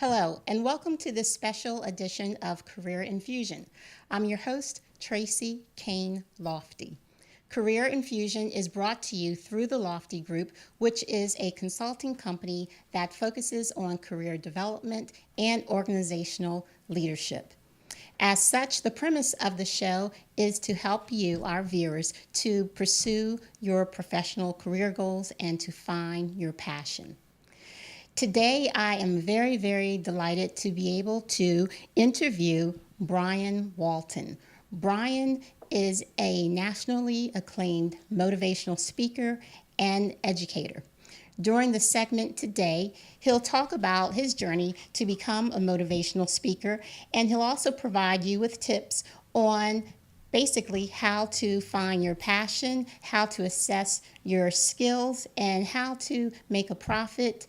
Hello, and welcome to this special edition of Career Infusion. I'm your host, Tracy Kane Lofty. Career Infusion is brought to you through the Lofty Group, which is a consulting company that focuses on career development and organizational leadership. As such, the premise of the show is to help you, our viewers, to pursue your professional career goals and to find your passion. Today, I am very, very delighted to be able to interview Brian Walton. Brian is a nationally acclaimed motivational speaker and educator. During the segment today, he'll talk about his journey to become a motivational speaker, and he'll also provide you with tips on basically how to find your passion, how to assess your skills, and how to make a profit.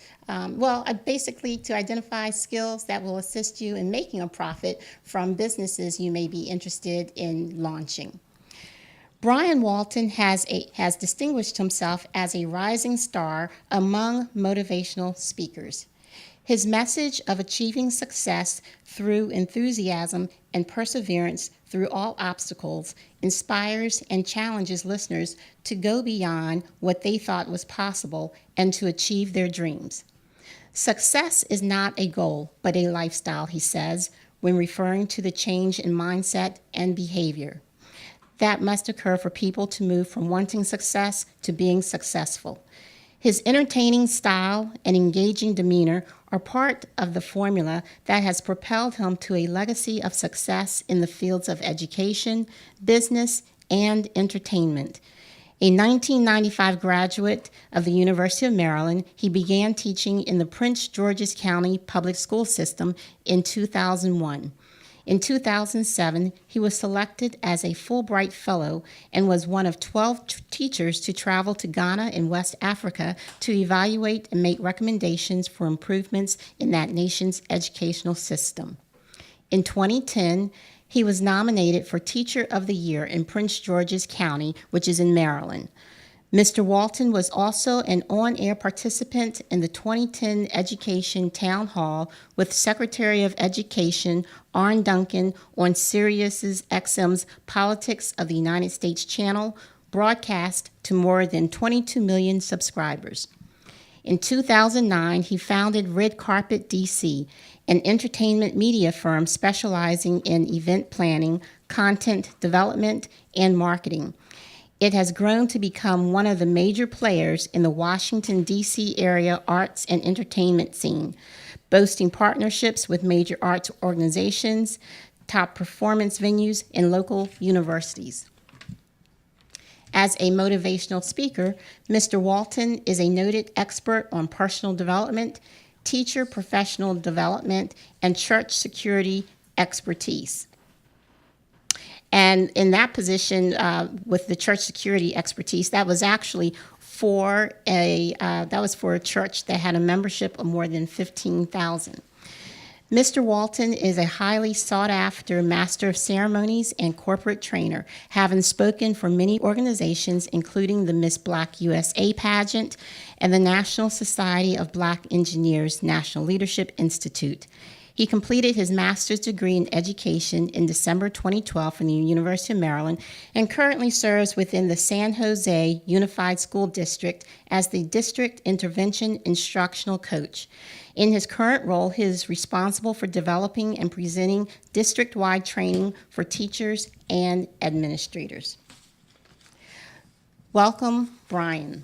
Basically to identify skills that will assist you in making a profit from businesses you may be interested in launching. Brian Walton has distinguished himself as a rising star among motivational speakers. His message of achieving success through enthusiasm and perseverance through all obstacles inspires and challenges listeners to go beyond what they thought was possible and to achieve their dreams. Success is not a goal, but a lifestyle, he says, when referring to the change in mindset and behavior that must occur for people to move from wanting success to being successful. His entertaining style and engaging demeanor are part of the formula that has propelled him to a legacy of success in the fields of education, business, and entertainment. A 1995 graduate of the University of Maryland, he began teaching in the Prince George's County Public School System in 2001. In 2007, he was selected as a Fulbright Fellow and was one of 12 teachers to travel to Ghana in West Africa to evaluate and make recommendations for improvements in that nation's educational system. In 2010, he was nominated for Teacher of the Year in Prince George's County, which is in Maryland. Mr. Walton was also an on-air participant in the 2010 Education Town Hall with Secretary of Education Arne Duncan on Sirius XM's Politics of the United States channel, broadcast to more than 22 million subscribers. In 2009, he founded Red Carpet DC, an entertainment media firm specializing in event planning, content development, and marketing. It has grown to become one of the major players in the Washington, D.C. area arts and entertainment scene, boasting partnerships with major arts organizations, top performance venues, and local universities. As a motivational speaker, Mr. Walton is a noted expert on personal development, teacher professional development, and church security expertise. And in that position, with the church security expertise, that was actually for a church that had a membership of more than 15,000. Mr. Walton is a highly sought-after master of ceremonies and corporate trainer, having spoken for many organizations, including the Miss Black USA pageant and the National Society of Black Engineers National Leadership Institute. He completed his master's degree in education in December 2012 from the University of Maryland and currently serves within the San Jose Unified School District as the District Intervention Instructional Coach. In his current role, he is responsible for developing and presenting district-wide training for teachers and administrators. Welcome, Brian.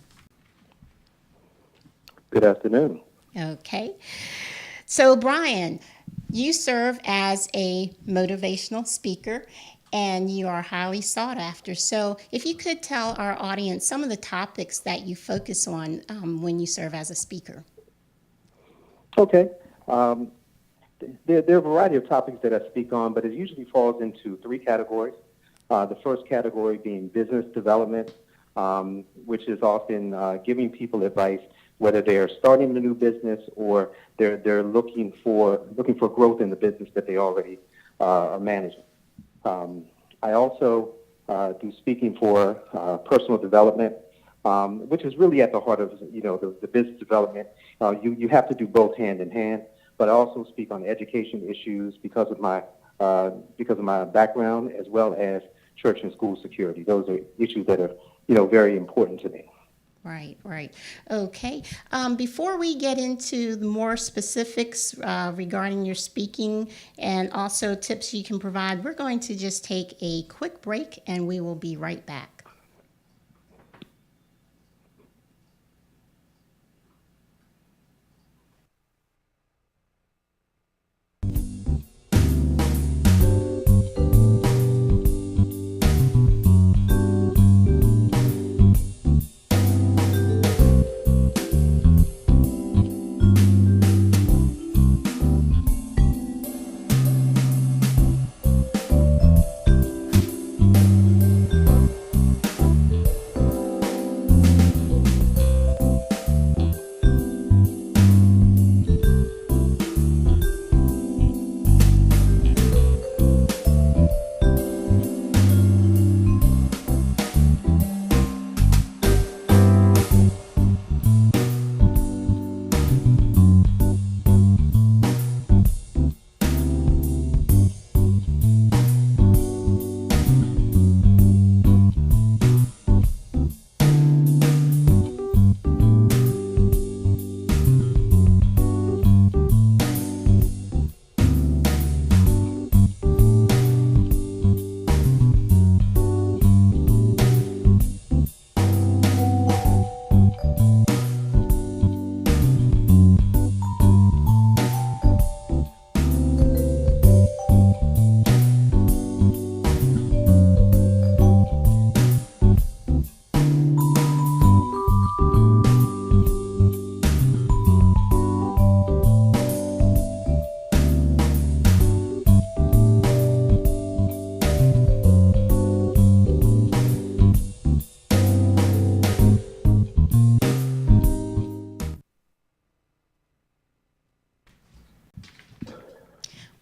Good afternoon. Okay. So, Brian, you serve as a motivational speaker and you are highly sought after. So if you could tell our audience some of the topics that you focus on when you serve as a speaker. Okay. There are a variety of topics that I speak on, but it usually falls into three categories. The first category being business development, which is often giving people advice, whether they're starting a new business or they're looking for growth in the business that they already are managing. I also do speaking for personal development, which is really at the heart of the business development. You have to do both hand in hand. but I also speak on education issues because of my background, as well as church and school security. Those are issues that are, very important to me. Right, right. Okay. Before we get into the more specifics regarding your speaking and also tips you can provide, we're going to just take a quick break and we will be right back.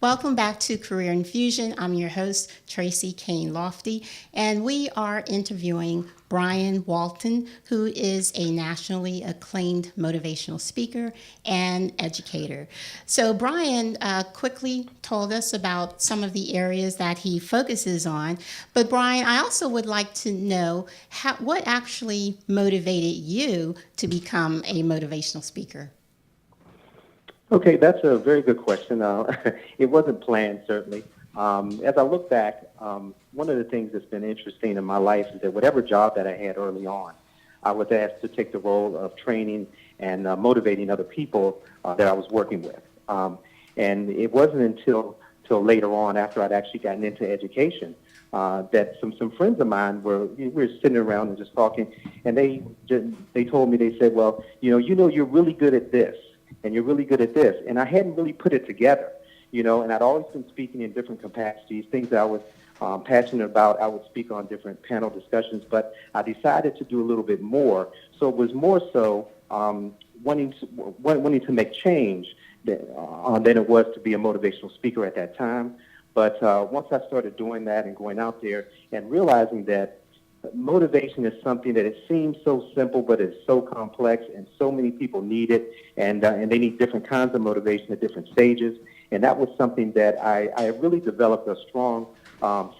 Welcome back to Career Infusion. I'm your host, Tracy Kane Lofty, and we are interviewing Brian Walton, who is a nationally acclaimed motivational speaker and educator. So Brian quickly told us about some of the areas that he focuses on, but Brian, I also would like to know what actually motivated you to become a motivational speaker? Okay, that's a very good question. It wasn't planned, certainly. As I look back, one of the things that's been interesting in my life is that whatever job that I had early on, I was asked to take the role of training and motivating other people that I was working with. And it wasn't until later on, after I'd actually gotten into education, that some friends of mine we were sitting around and just talking, and they told me, they said, well, you're really good at this, and you're really good at this. And I hadn't really put it together, and I'd always been speaking in different capacities, things that I was passionate about. I would speak on different panel discussions, but I decided to do a little bit more. So it was more so wanting to make change than it was to be a motivational speaker at that time. But once I started doing that and going out there and realizing that motivation is something that it seems so simple, but it's so complex, and so many people need it, and they need different kinds of motivation at different stages. And that was something that I really developed a strong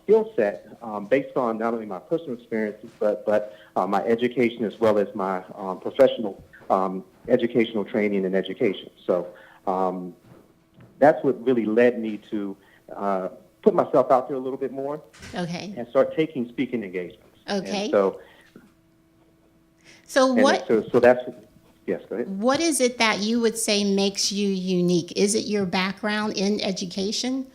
skill set based on not only my personal experiences, but my education, as well as my professional educational training and education. So that's what really led me to put myself out there a little bit more, Okay. and start taking speaking engagements. Okay. And So that's, yes, go ahead. what is it that you would say makes you unique? Is it your background in education?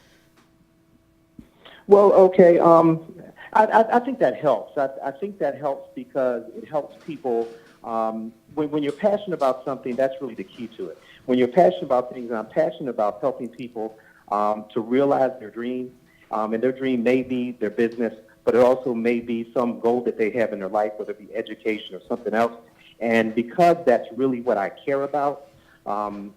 Well, okay. I think that helps. I think that helps because it helps people. When you're passionate about something, that's really the key to it. When you're passionate about things, and I'm passionate about helping people to realize their dream, and their dream may be their business, but it also may be some goal that they have in their life, whether it be education or something else. And because that's really what I care about, the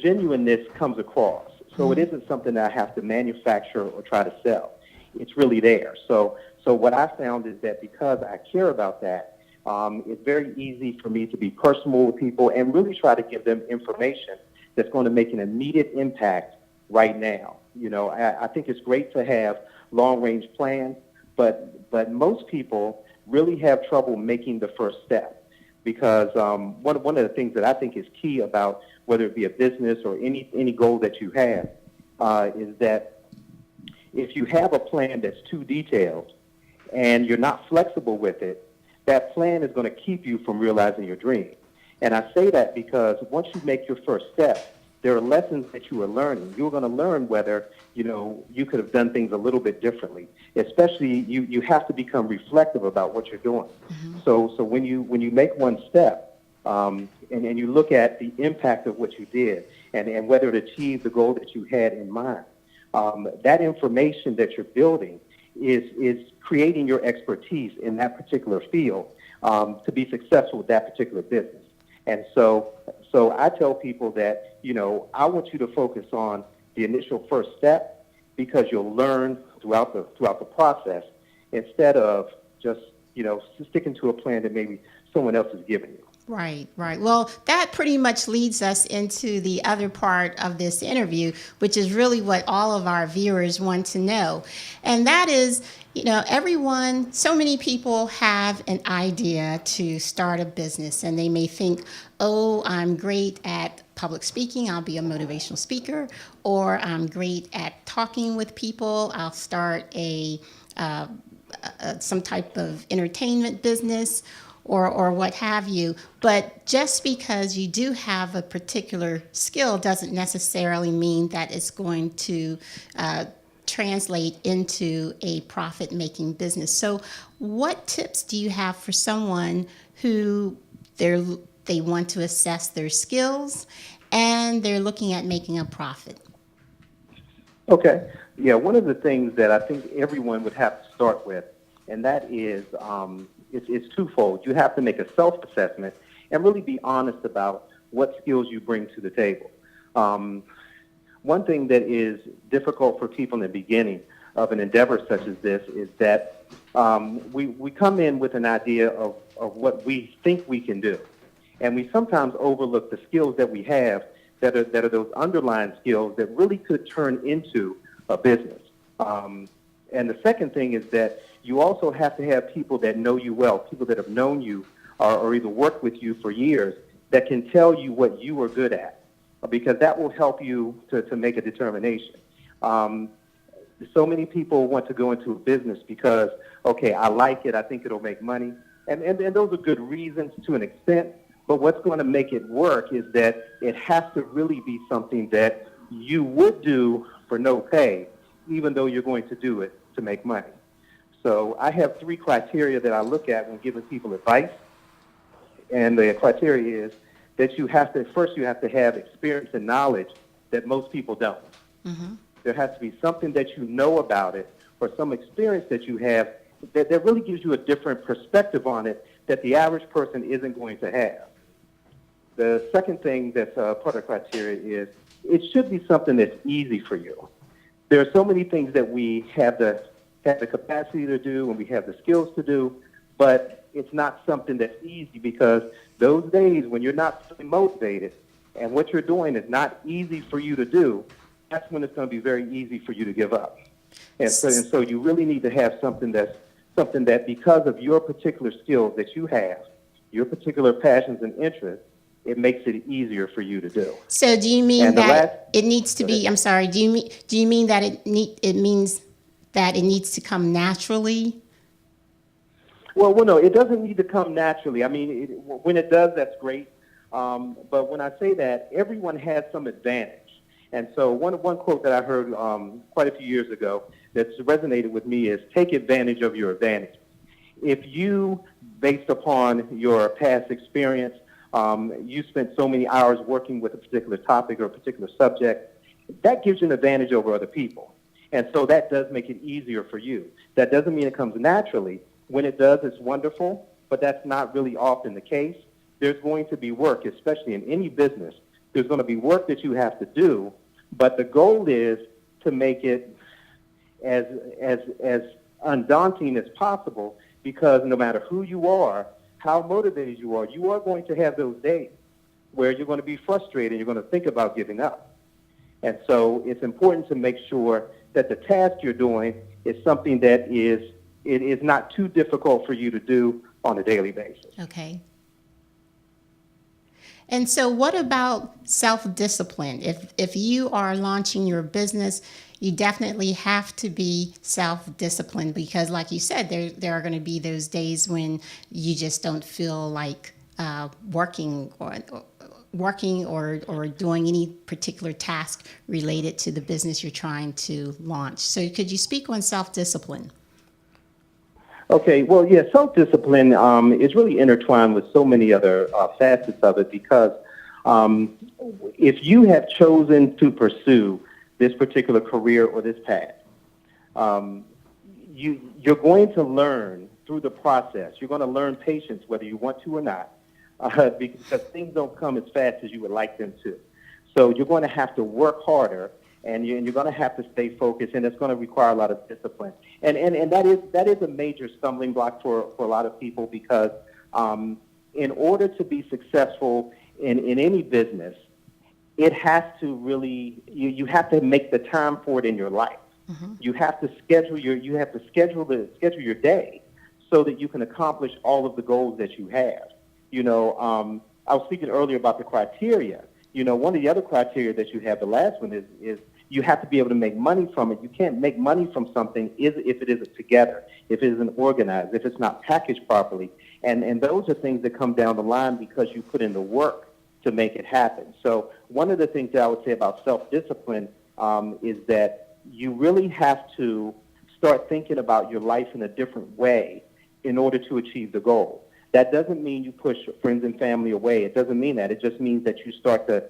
genuineness comes across. So it isn't something that I have to manufacture or try to sell. It's really there. So what I found is that because I care about that, it's very easy for me to be personal with people and really try to give them information that's going to make an immediate impact right now. I think it's great to have long-range plans, but most people really have trouble making the first step because one of the things that I think is key about whether it be a business or any goal that you have is that if you have a plan that's too detailed and you're not flexible with it, that plan is going to keep you from realizing your dream. And I say that because once you make your first step, there are lessons that you are learning. You're going to learn whether, you could have done things a little bit differently. Especially, you have to become reflective about what you're doing. Mm-hmm. So when you make one step, and you look at the impact of what you did and whether it achieved the goal that you had in mind, that information that you're building is creating your expertise in that particular field to be successful with that particular business. And so I tell people that, I want you to focus on the initial first step because you'll learn throughout the process instead of just, sticking to a plan that maybe someone else has given you. Right, right. Well, that pretty much leads us into the other part of this interview, which is really what all of our viewers want to know. And that is, so many people have an idea to start a business and they may think, oh, I'm great at public speaking, I'll be a motivational speaker, or I'm great at talking with people, I'll start some type of entertainment business, or what have you. But just because you do have a particular skill doesn't necessarily mean that it's going to translate into a profit-making business. So what tips do you have for someone who they want to assess their skills and they're looking at making a profit? Okay. Yeah, one of the things that I think everyone would have to start with, and that is it's twofold. You have to make a self-assessment and really be honest about what skills you bring to the table. One thing that is difficult for people in the beginning of an endeavor such as this is that we come in with an idea of what we think we can do. And we sometimes overlook the skills that we have that are those underlying skills that really could turn into a business. And the second thing is that you also have to have people that know you well, people that have known you or either worked with you for years that can tell you what you are good at, because that will help you to make a determination. So many people want to go into a business because, okay, I like it, I think it'll make money. And those are good reasons to an extent, but what's going to make it work is that it has to really be something that you would do for no pay, even though you're going to do it to make money. So I have 3 criteria that I look at when giving people advice. And the criteria is that you have to have experience and knowledge that most people don't. Mm-hmm. There has to be something that you know about it or some experience that you have that really gives you a different perspective on it that the average person isn't going to have. The second thing that's part of the criteria is it should be something that's easy for you. There are so many things that we have the capacity to do and we have the skills to do, but it's not something that's easy because those days when you're not fully motivated and what you're doing is not easy for you to do, that's when it's going to be very easy for you to give up. And so you really need to have something that because of your particular skills that you have, your particular passions and interests, it makes it easier for you to do. So do you mean that it needs to be, I'm sorry, do you mean that it means that it needs to come naturally? Well, no, it doesn't need to come naturally. I mean, when it does, that's great. But when I say that, everyone has some advantage. And so one quote that I heard quite a few years ago that's resonated with me is take advantage of your advantage. If you, based upon your past experience, you spent so many hours working with a particular topic or a particular subject, that gives you an advantage over other people. And so that does make it easier for you. That doesn't mean it comes naturally. When it does, it's wonderful, but that's not really often the case. There's going to be work, especially in any business. There's going to be work that you have to do, but the goal is to make it as undaunting as possible, because no matter who you are, how motivated you are going to have those days where you're going to be frustrated and you're going to think about giving up. And so it's important to make sure that the task you're doing is something that is not too difficult for you to do on a daily basis. Okay. And so what about self-discipline? If you are launching your business, you definitely have to be self-disciplined because like you said, there are going to be those days when you just don't feel like working or doing any particular task related to the business you're trying to launch. So could you speak on self-discipline? Okay, well, yeah, self-discipline is really intertwined with so many other facets of it because if you have chosen to pursue this particular career or this path, you're going to learn through the process. You're going to learn patience whether you want to or not because things don't come as fast as you would like them to. So you're going to have to work harder and you're going to have to stay focused, and it's going to require a lot of discipline. And that is a major stumbling block for a lot of people because in order to be successful in any business, it has to really you have to make the time for it in your life. Mm-hmm. You have to schedule your day so that you can accomplish all of the goals that you have. I was speaking earlier about the criteria. One of the other criteria that you have, the last one is you have to be able to make money from it. You can't make money from something if it isn't together, if it isn't organized, if it's not packaged properly. And those are things that come down the line because you put in the work to make it happen. So one of the things that I would say about self-discipline is that you really have to start thinking about your life in a different way in order to achieve the goal. That doesn't mean you push friends and family away. It doesn't mean that. It just means that you start to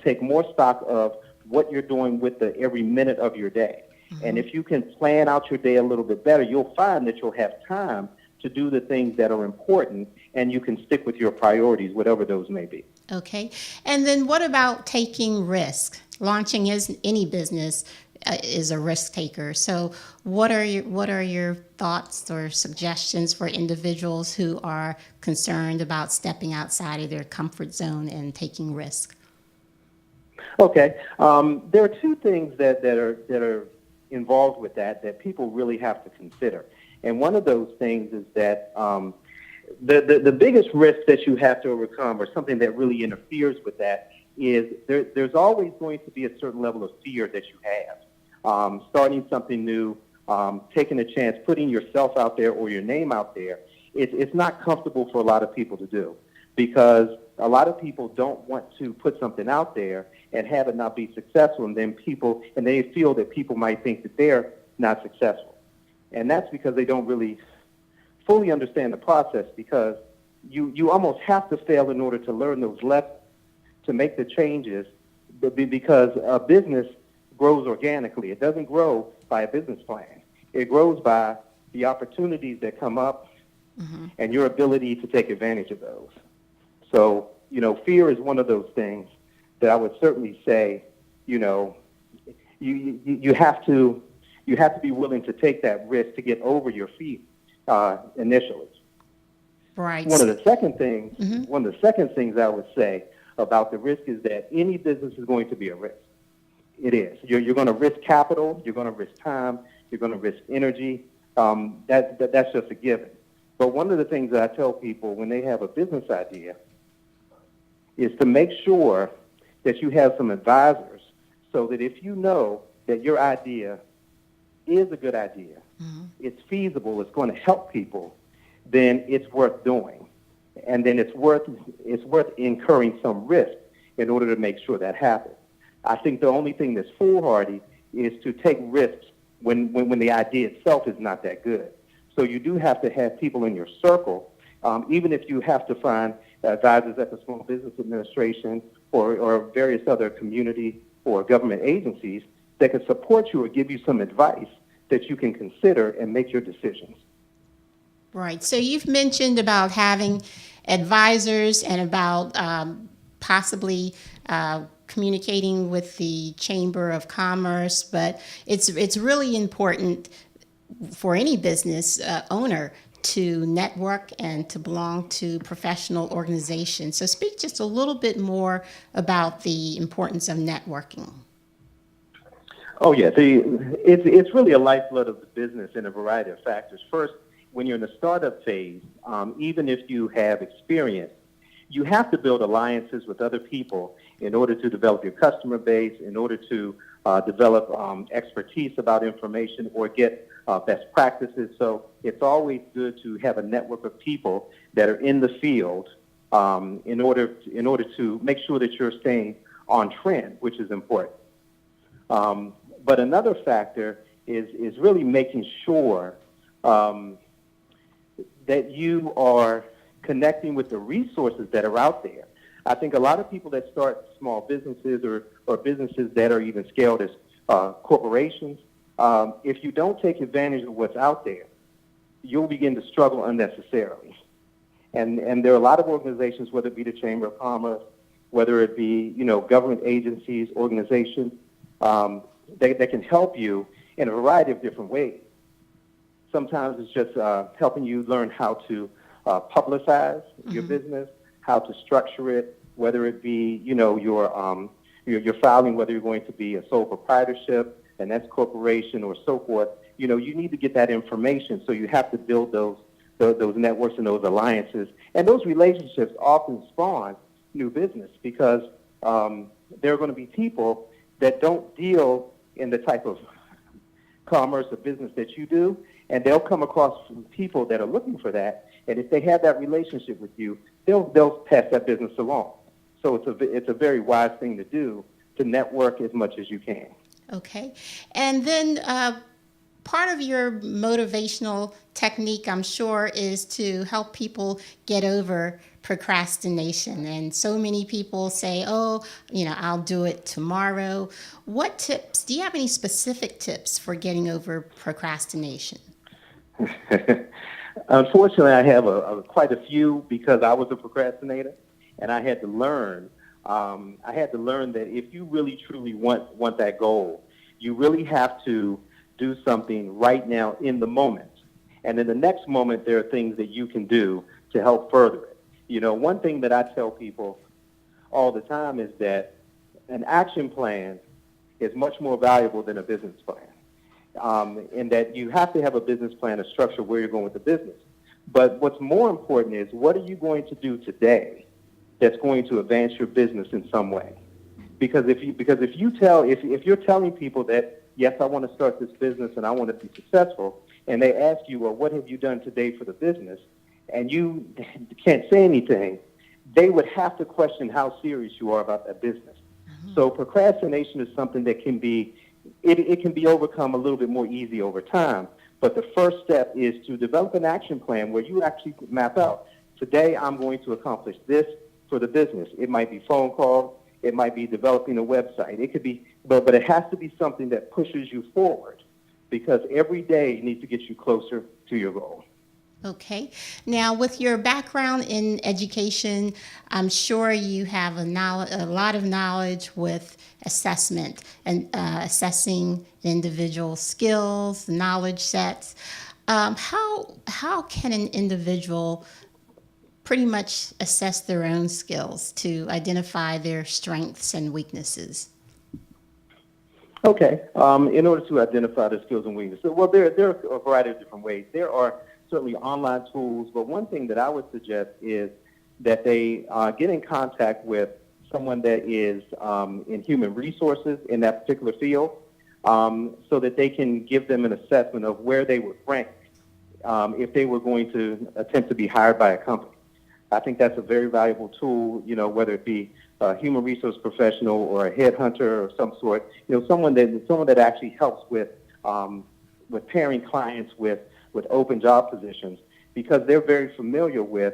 take more stock of what you're doing with every minute of your day. Mm-hmm. And if you can plan out your day a little bit better, you'll find that you'll have time to do the things that are important, and you can stick with your priorities, whatever those may be. Okay. And then what about taking risk? Launching any business is a risk taker. So what are your thoughts or suggestions for individuals who are concerned about stepping outside of their comfort zone and taking risk? Okay. There are two things that are involved with that people really have to consider. And one of those things is that the biggest risk that you have to overcome, or something that really interferes with that, is there's always going to be a certain level of fear that you have. Starting something new, taking a chance, putting yourself out there or your name out there, it's not comfortable for a lot of people to do because a lot of people don't want to put something out there and have it not be successful, and they feel that people might think that they're not successful. And that's because they don't really fully understand the process, because you almost have to fail in order to learn those lessons, to make the changes, because a business grows organically. It doesn't grow by a business plan. It grows by the opportunities that come up, mm-hmm. and your ability to take advantage of those. So, fear is one of those things that I would certainly say, you have to be willing to take that risk to get over your feet initially. Right. One of the second things I would say about the risk is that any business is going to be a risk. It is. You're going to risk capital. You're going to risk time. You're going to risk energy. That's just a given. But one of the things that I tell people when they have a business idea is to make sure that you have some advisors, so that if you know that your idea is a good idea, mm-hmm. it's feasible, it's going to help people, then it's worth doing. And then it's worth incurring some risk in order to make sure that happens. I think the only thing that's foolhardy is to take risks when the idea itself is not that good. So you do have to have people in your circle, even if you have to find advisors at the Small Business Administration or various other community or government agencies that can support you or give you some advice that you can consider and make your decisions. Right. So you've mentioned about having advisors and about possibly communicating with the Chamber of Commerce, but it's really important for any business owner to network and to belong to professional organizations. So speak just a little bit more about the importance of networking. Oh yeah, it's really a lifeblood of the business in a variety of factors. First, when you're in the startup phase, even if you have experience, you have to build alliances with other people in order to develop your customer base, in order to develop expertise about information or get best practices. So it's always good to have a network of people that are in the field in order to make sure that you're staying on trend, which is important. But another factor is really making sure that you are connecting with the resources that are out there. I think a lot of people that start small businesses or businesses that are even scaled as corporations, if you don't take advantage of what's out there, you'll begin to struggle unnecessarily. And there are a lot of organizations, whether it be the Chamber of Commerce, whether it be, government agencies, organizations, that can help you in a variety of different ways. Sometimes it's just helping you learn how to publicize your business, how to structure it, whether it be, your filing, whether you're going to be a sole proprietorship, an S corporation, or so forth. You need to get that information, so you have to build those networks and those alliances. And those relationships often spawn new business because there are going to be people that don't deal in the type of commerce or business that you do, and they'll come across people that are looking for that. And if they have that relationship with you, they'll pass that business along. So it's a very wise thing to do, to network as much as you can. Okay. And then part of your motivational technique, I'm sure, is to help people get over procrastination. And so many people say, oh, I'll do it tomorrow. What tips, do you have any specific tips for getting over procrastination? Unfortunately, I have quite a few because I was a procrastinator, and I had to learn. That if you really truly want that goal, you really have to do something right now in the moment. And in the next moment, there are things that you can do to help further it. One thing that I tell people all the time is that an action plan is much more valuable than a business plan. In that you have to have a business plan, a structure where you're going with the business. But what's more important is, what are you going to do today that's going to advance your business in some way? Because if you're telling people that, yes, I want to start this business and I want to be successful, and they ask you, well, what have you done today for the business? And you can't say anything, they would have to question how serious you are about that business. So procrastination is something that can be overcome a little bit more easy over time. But the first step is to develop an action plan where you actually map out, today I'm going to accomplish this for the business. It might be phone calls. It might be developing a website. It could be, but it has to be something that pushes you forward, because every day needs to get you closer to your goal. Okay. Now, with your background in education, I'm sure you have a lot of knowledge with assessment and assessing individual skills, knowledge sets. How can an individual pretty much assess their own skills to identify their strengths and weaknesses? Okay. In order to identify the skills and weaknesses, well, there are a variety of different ways. There are certainly online tools, but one thing that I would suggest is that they get in contact with someone that is in human resources in that particular field, so that they can give them an assessment of where they would rank if they were going to attempt to be hired by a company. I think that's a very valuable tool, whether it be a human resource professional or a headhunter of some sort, someone that actually helps with pairing clients with open job positions, because they're very familiar with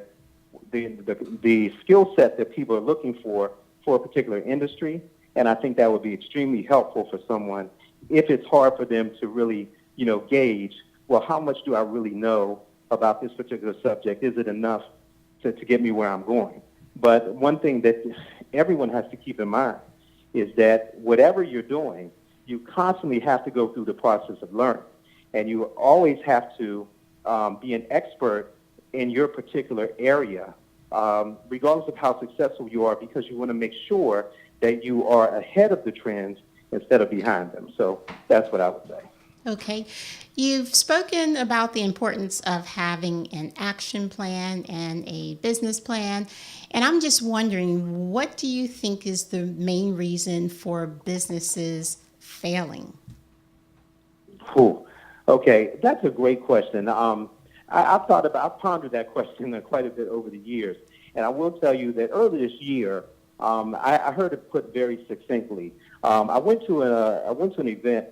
the skill set that people are looking for a particular industry. And I think that would be extremely helpful for someone if it's hard for them to really, gauge, well, how much do I really know about this particular subject? Is it enough to get me where I'm going? But one thing that everyone has to keep in mind is that whatever you're doing, you constantly have to go through the process of learning. And you always have to be an expert in your particular area, regardless of how successful you are, because you want to make sure that you are ahead of the trends instead of behind them. So that's what I would say. Okay. You've spoken about the importance of having an action plan and a business plan. And I'm just wondering, what do you think is the main reason for businesses failing? Cool. Okay, that's a great question. I've pondered that question quite a bit over the years. And I will tell you that earlier this year, I heard it put very succinctly. I went to an event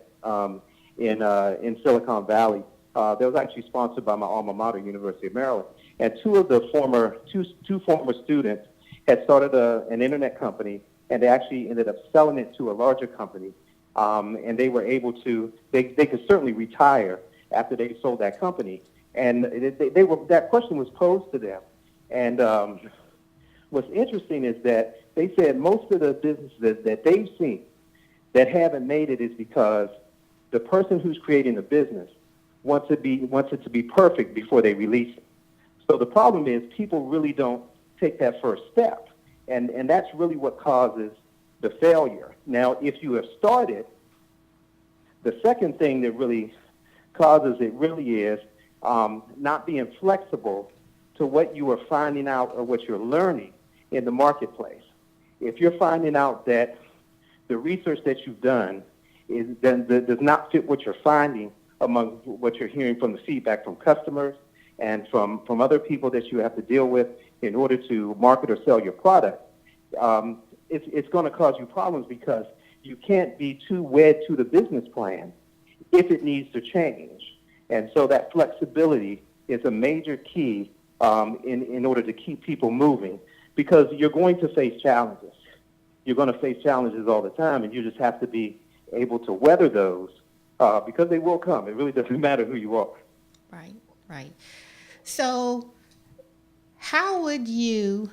in Silicon Valley. That was actually sponsored by my alma mater, University of Maryland. And two former students had started an internet company, and they actually ended up selling it to a larger company. And they were able to, they could certainly retire after they sold that company. And that question was posed to them. And what's interesting is that they said most of the businesses that they've seen that haven't made it is because the person who's creating the business wants it to be perfect before they release it. So the problem is people really don't take that first step, and that's really what causes the failure. Now, if you have started, the second thing that really causes it really is not being flexible to what you are finding out or what you're learning in the marketplace. If you're finding out that the research that you've done does not fit what you're finding among what you're hearing from the feedback from customers and from other people that you have to deal with in order to market or sell your product, it's going to cause you problems because you can't be too wed to the business plan if it needs to change. And so that flexibility is a major key in order to keep people moving, because you're going to face challenges. You're going to face challenges all the time, and you just have to be able to weather those because they will come. It really doesn't matter who you are. Right, right. So how would you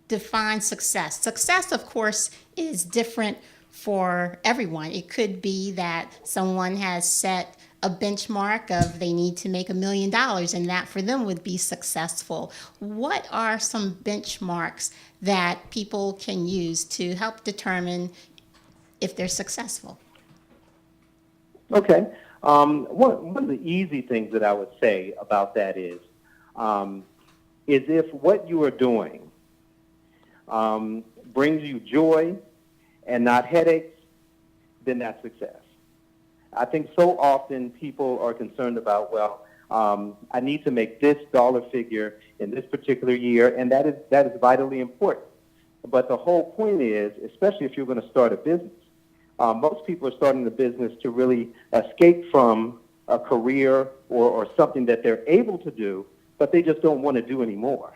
define success? Success, of course, is different for everyone. It could be that someone has set a benchmark of they need to make $1 million, and that for them would be successful. What are some benchmarks that people can use to help determine if they're successful? Okay. One of the easy things that I would say about that is if what you are doing brings you joy and not headaches, then that's success. I think so often people are concerned about, I need to make this dollar figure in this particular year, and that is vitally important. But the whole point is, especially if you're going to start a business, most people are starting the business to really escape from a career or something that they're able to do, but they just don't want to do anymore.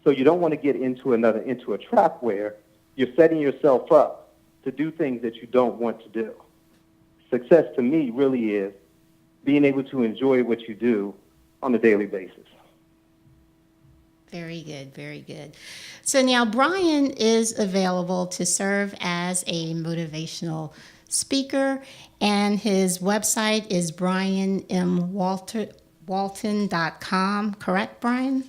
So you don't want to get into a trap where you're setting yourself up to do things that you don't want to do. Success to me really is being able to enjoy what you do on a daily basis. Very good, very good. So now Brian is available to serve as a motivational speaker, and his website is brianmwalton.com. Correct, Brian?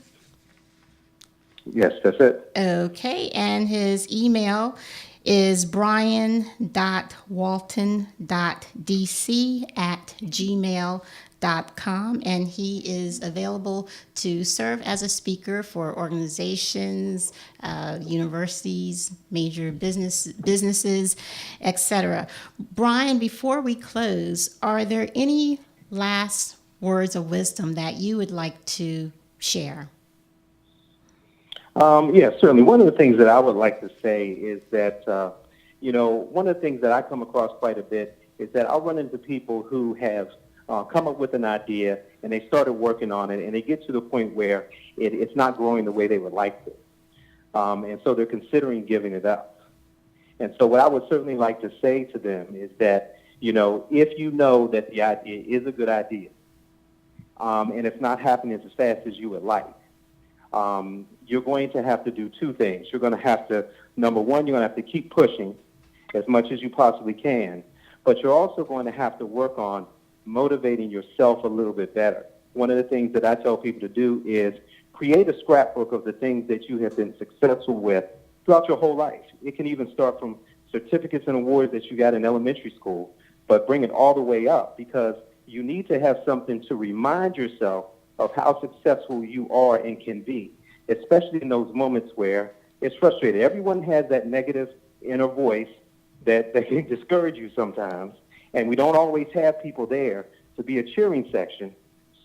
Yes, that's it. Okay, and his email is brian.walton.dc@gmail.com, and he is available to serve as a speaker for organizations, universities, major businesses, etc. Brian, before we close, are there any last words of wisdom that you would like to share? Yes, certainly. One of the things that I would like to say is that, one of the things that I come across quite a bit is that I'll run into people who have come up with an idea and they started working on it and they get to the point where it's not growing the way they would like to. And so they're considering giving it up. And so what I would certainly like to say to them is that, if you know that the idea is a good idea and it's not happening as fast as you would like, you're going to have to do two things. You're going to have to, number one, you're going to have to keep pushing as much as you possibly can, but you're also going to have to work on motivating yourself a little bit better. one of the things that I tell people to do is create a scrapbook of the things that you have been successful with throughout your whole life. It can even start from certificates and awards that you got in elementary school, but bring it all the way up, because you need to have something to remind yourself of how successful you are and can be, especially in those moments where it's frustrating. Everyone has that negative inner voice that can discourage you sometimes, and we don't always have people there to be a cheering section,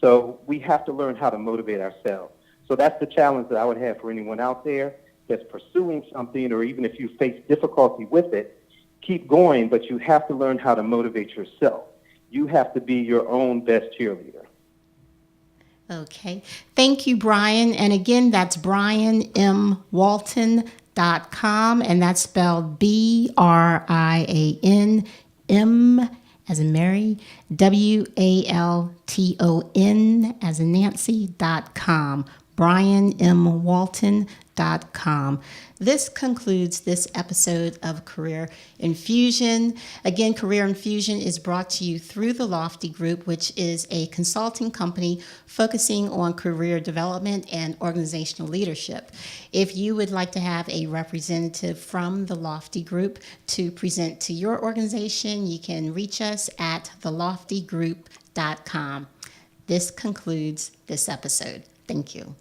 so we have to learn how to motivate ourselves. So that's the challenge that I would have for anyone out there that's pursuing something, or even if you face difficulty with it, keep going, but you have to learn how to motivate yourself. You have to be your own best cheerleader. Okay. Thank you, Brian. And again, that's brianmwalton.com, and that's spelled BRIAN M as in Mary, WALTON as in Nancy.com. brianmwalton.com. This concludes this episode of Career Infusion. Again, Career Infusion is brought to you through the Lofty Group, which is a consulting company focusing on career development and organizational leadership. If you would like to have a representative from the Lofty Group to present to your organization, you can reach us at theloftygroup.com. This concludes this episode. Thank you.